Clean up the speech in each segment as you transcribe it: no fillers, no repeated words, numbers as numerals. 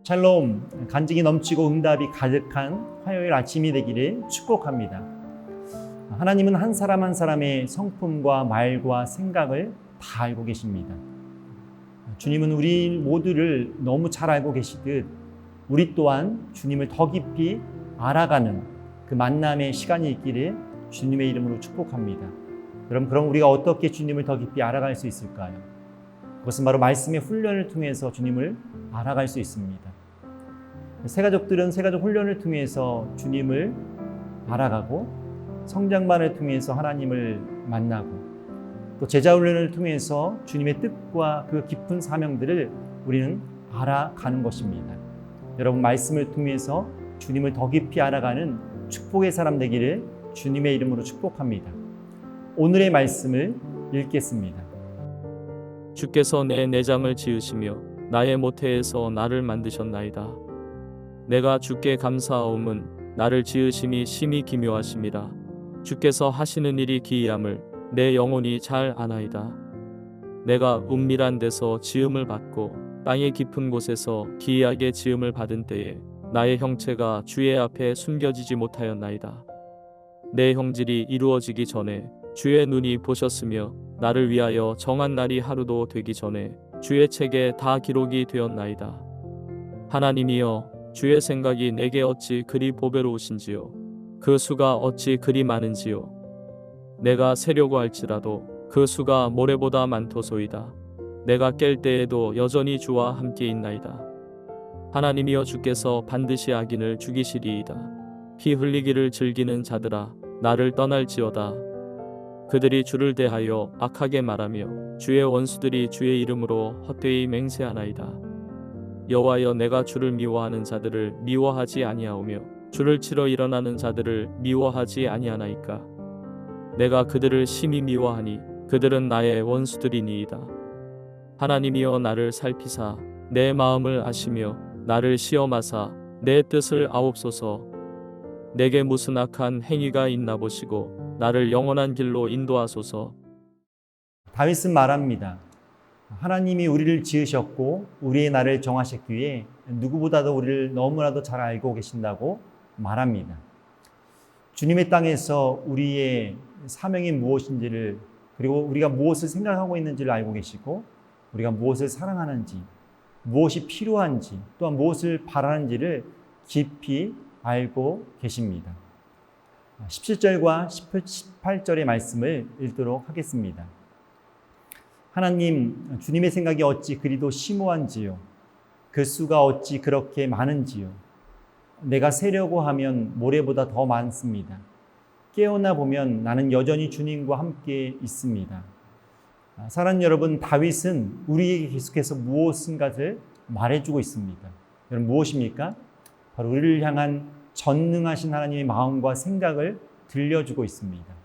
샬롬, 간증이 넘치고 응답이 가득한 화요일 아침이 되기를 축복합니다. 하나님은 한 사람 한 사람의 성품과 말과 생각을 다 알고 계십니다. 주님은 우리 모두를 너무 잘 알고 계시듯 우리 또한 주님을 더 깊이 알아가는 그 만남의 시간이 있기를 주님의 이름으로 축복합니다. 그럼 우리가 어떻게 주님을 더 깊이 알아갈 수 있을까요? 그것은 바로 말씀의 훈련을 통해서 주님을 알아갈 수 있습니다. 새가족들은 새가족 훈련을 통해서 주님을 알아가고 성장반을 통해서 하나님을 만나고 또 제자 훈련을 통해서 주님의 뜻과 그 깊은 사명들을 우리는 알아가는 것입니다. 여러분, 말씀을 통해서 주님을 더 깊이 알아가는 축복의 사람 되기를 주님의 이름으로 축복합니다. 오늘의 말씀을 읽겠습니다. 주께서 내 내장을 지으시며 나의 모태에서 나를 만드셨나이다. 내가 주께 감사하옴은 나를 지으심이 심히 기묘하심이라. 주께서 하시는 일이 기이함을 내 영혼이 잘 아나이다. 내가 은밀한 데서 지음을 받고 땅의 깊은 곳에서 기이하게 지음을 받은 때에 나의 형체가 주의 앞에 숨겨지지 못하였나이다. 내 형질이 이루어지기 전에 주의 눈이 보셨으며 나를 위하여 정한 날이 하루도 되기 전에 주의 책에 다 기록이 되었나이다. 하나님이여, 주의 생각이 내게 어찌 그리 보배로우신지요. 그 수가 어찌 그리 많은지요. 내가 세려고 할지라도 그 수가 모래보다 많도소이다. 내가 깰 때에도 여전히 주와 함께 있나이다. 하나님이여, 주께서 반드시 악인을 죽이시리이다. 피 흘리기를 즐기는 자들아, 나를 떠날지어다. 그들이 주를 대하여 악하게 말하며 주의 원수들이 주의 이름으로 헛되이 맹세하나이다. 여호와여, 내가 주를 미워하는 자들을 미워하지 아니하오며 주를 치러 일어나는 자들을 미워하지 아니하나이까. 내가 그들을 심히 미워하니 그들은 나의 원수들이니이다. 하나님이여, 나를 살피사 내 마음을 아시며 나를 시험하사 내 뜻을 아옵소서. 내게 무슨 악한 행위가 있나 보시고 나를 영원한 길로 인도하소서. 다윗은 말합니다. 하나님이 우리를 지으셨고 우리의 날을 정하셨기에 누구보다도 우리를 너무나도 잘 알고 계신다고 말합니다. 주님의 땅에서 우리의 사명이 무엇인지를, 그리고 우리가 무엇을 생각하고 있는지를 알고 계시고 우리가 무엇을 사랑하는지, 무엇이 필요한지, 또한 무엇을 바라는지를 깊이 알고 계십니다. 17절과 18절의 말씀을 읽도록 하겠습니다. 하나님, 주님의 생각이 어찌 그리도 심오한지요. 그 수가 어찌 그렇게 많은지요. 내가 세려고 하면 모래보다 더 많습니다. 깨어나 보면 나는 여전히 주님과 함께 있습니다. 사랑하는 여러분, 다윗은 우리에게 계속해서 무엇인가를 말해주고 있습니다. 여러분, 무엇입니까? 바로 우리를 향한 전능하신 하나님의 마음과 생각을 들려주고 있습니다.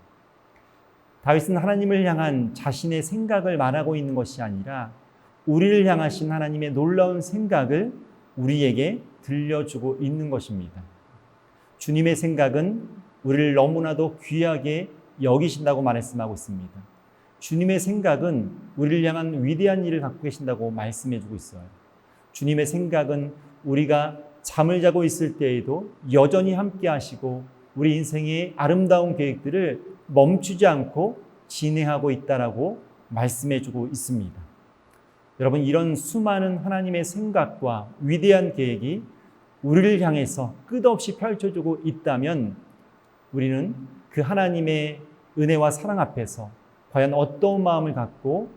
다윗은 하나님을 향한 자신의 생각을 말하고 있는 것이 아니라 우리를 향하신 하나님의 놀라운 생각을 우리에게 들려주고 있는 것입니다. 주님의 생각은 우리를 너무나도 귀하게 여기신다고 말씀하고 있습니다. 주님의 생각은 우리를 향한 위대한 일을 갖고 계신다고 말씀해주고 있어요. 주님의 생각은 우리가 잠을 자고 있을 때에도 여전히 함께 하시고 우리 인생의 아름다운 계획들을 멈추지 않고 진행하고 있다라고 말씀해주고 있습니다. 여러분, 이런 수많은 하나님의 생각과 위대한 계획이 우리를 향해서 끝없이 펼쳐지고 있다면 우리는 그 하나님의 은혜와 사랑 앞에서 과연 어떤 마음을 갖고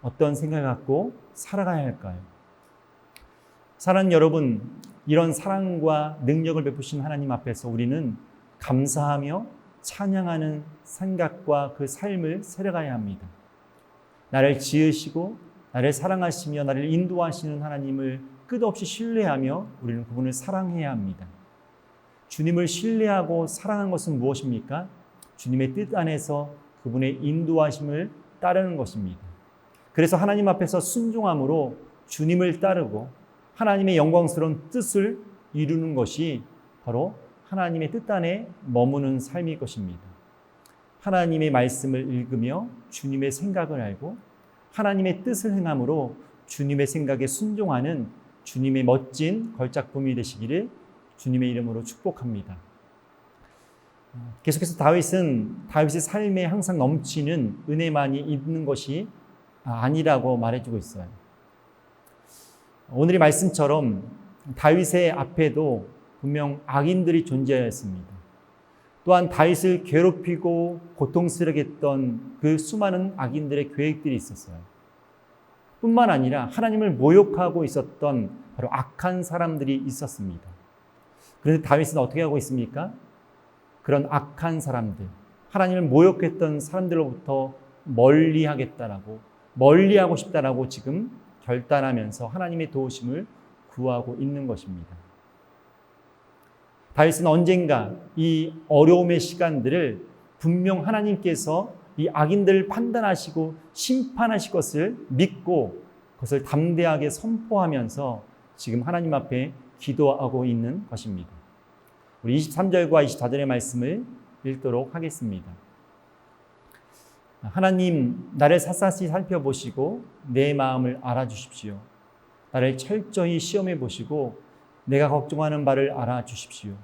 어떤 생각을 갖고 살아가야 할까요? 사랑하는 여러분, 이런 사랑과 능력을 베푸신 하나님 앞에서 우리는 감사하며 찬양하는 생각과 그 삶을 살아가야 합니다. 나를 지으시고 나를 사랑하시며 나를 인도하시는 하나님을 끝없이 신뢰하며 우리는 그분을 사랑해야 합니다. 주님을 신뢰하고 사랑하는 것은 무엇입니까? 주님의 뜻 안에서 그분의 인도하심을 따르는 것입니다. 그래서 하나님 앞에서 순종함으로 주님을 따르고 하나님의 영광스러운 뜻을 이루는 것이 바로 하나님의 뜻 안에 머무는 삶일 것입니다. 하나님의 말씀을 읽으며 주님의 생각을 알고 하나님의 뜻을 행함으로 주님의 생각에 순종하는 주님의 멋진 걸작품이 되시기를 주님의 이름으로 축복합니다. 계속해서 다윗의 삶에 항상 넘치는 은혜만이 있는 것이 아니라고 말해주고 있어요. 오늘의 말씀처럼 다윗의 앞에도 분명 악인들이 존재하였습니다. 또한 다윗을 괴롭히고 고통스럽게 했던 그 수많은 악인들의 계획들이 있었어요. 뿐만 아니라 하나님을 모욕하고 있었던 바로 악한 사람들이 있었습니다. 그런데 다윗은 어떻게 하고 있습니까? 그런 악한 사람들, 하나님을 모욕했던 사람들로부터 멀리하고 싶다라고 지금 결단하면서 하나님의 도우심을 구하고 있는 것입니다. 다윗은 언젠가 이 어려움의 시간들을 분명 하나님께서 이 악인들을 판단하시고 심판하실 것을 믿고 그것을 담대하게 선포하면서 지금 하나님 앞에 기도하고 있는 것입니다. 우리 23절과 24절의 말씀을 읽도록 하겠습니다. 하나님, 나를 샅샅이 살펴보시고 내 마음을 알아주십시오. 나를 철저히 시험해 보시고 내가 걱정하는 바를 알아주십시오.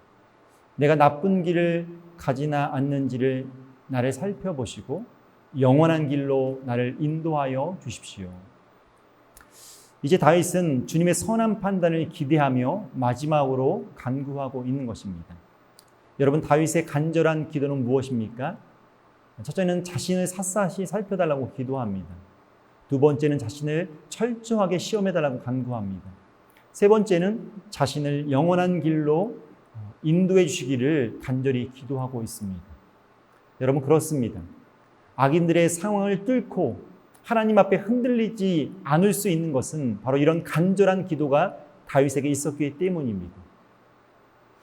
내가 나쁜 길을 가지나 않는지를 나를 살펴보시고 영원한 길로 나를 인도하여 주십시오. 이제 다윗은 주님의 선한 판단을 기대하며 마지막으로 간구하고 있는 것입니다. 여러분, 다윗의 간절한 기도는 무엇입니까? 첫째는 자신을 샅샅이 살펴달라고 기도합니다. 두 번째는 자신을 철저하게 시험해달라고 간구합니다. 세 번째는 자신을 영원한 길로 인도해 주시기를 간절히 기도하고 있습니다. 여러분, 그렇습니다. 악인들의 상황을 뚫고 하나님 앞에 흔들리지 않을 수 있는 것은 바로 이런 간절한 기도가 다윗에게 있었기 때문입니다.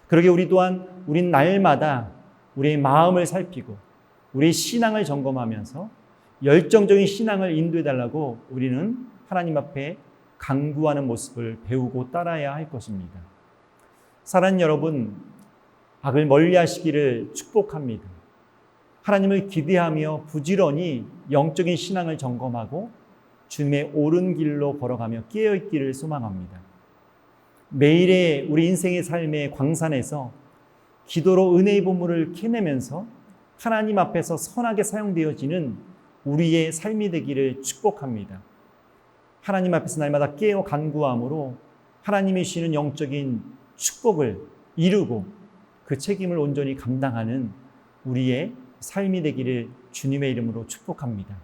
그러게 우리 또한 우린 날마다 우리의 마음을 살피고 우리의 신앙을 점검하면서 열정적인 신앙을 인도해달라고 우리는 하나님 앞에 간구하는 모습을 배우고 따라야 할 것입니다. 사랑하는 여러분, 악을 멀리하시기를 축복합니다. 하나님을 기대하며 부지런히 영적인 신앙을 점검하고 주님의 옳은 길로 걸어가며 깨어있기를 소망합니다. 매일의 우리 인생의 삶의 광산에서 기도로 은혜의 보물을 캐내면서 하나님 앞에서 선하게 사용되어지는 우리의 삶이 되기를 축복합니다. 하나님 앞에서 날마다 깨어 간구함으로 하나님이 주시는 영적인 축복을 이루고 그 책임을 온전히 감당하는 우리의 삶이 되기를 주님의 이름으로 축복합니다.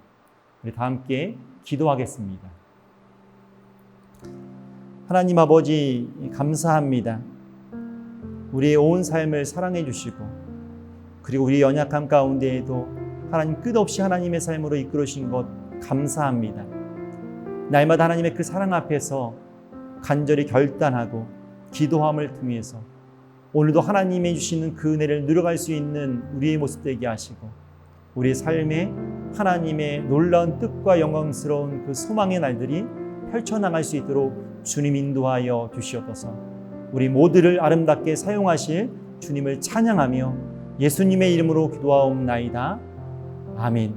우리 다 함께 기도하겠습니다. 하나님 아버지, 감사합니다. 우리의 온 삶을 사랑해 주시고 그리고 우리의 연약함 가운데에도 하나님 끝없이 하나님의 삶으로 이끌으신 것 감사합니다. 날마다 하나님의 그 사랑 앞에서 간절히 결단하고 기도함을 통해서 오늘도 하나님이 주시는 그 은혜를 누려갈 수 있는 우리의 모습 되게 하시고 우리의 삶에 하나님의 놀라운 뜻과 영광스러운 그 소망의 날들이 펼쳐나갈 수 있도록 주님 인도하여 주시옵소서. 우리 모두를 아름답게 사용하실 주님을 찬양하며 예수님의 이름으로 기도하옵나이다. 아멘.